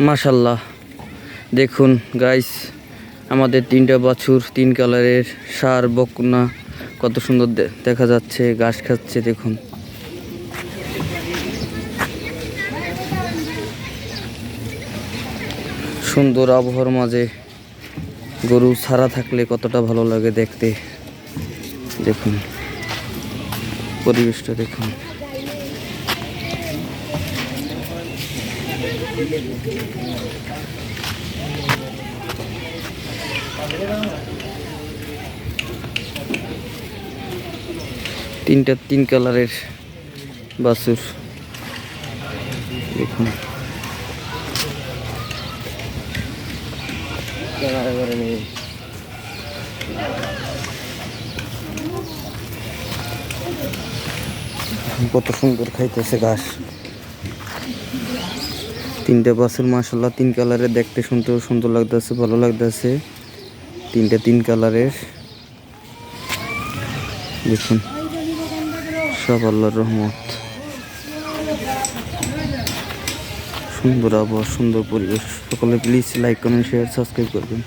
মাশাল্লাহ, দেখুন গাইস, আমাদের 3টা বাছুর 3 কালারের ষাঁড় বকনা কত সুন্দর দেখা যাচ্ছে, ঘাস খাচ্ছে। দেখুন সুন্দর আবহাওয়ার মাঝে গরু ছাড়া থাকলে কতটা ভালো লাগে দেখতে। দেখুন পরিবেশটা দেখুন। তিনটা 3 কালারের বাছুর দেখুন। কত সুন্দর খাইতেছে ঘাস। 3টা বাছুর মাশাল্লাহ 3 কালারের, দেখতে সুন্দর লাগতেছে, ভালো লাগতেছে। 3টা 3 কালারের দেখুন, সব আল্লাহর রহমত। সুন্দর আবহাওয়া, সুন্দর পরিবেশ। সকলে please like, comment, share, subscribe করবেন।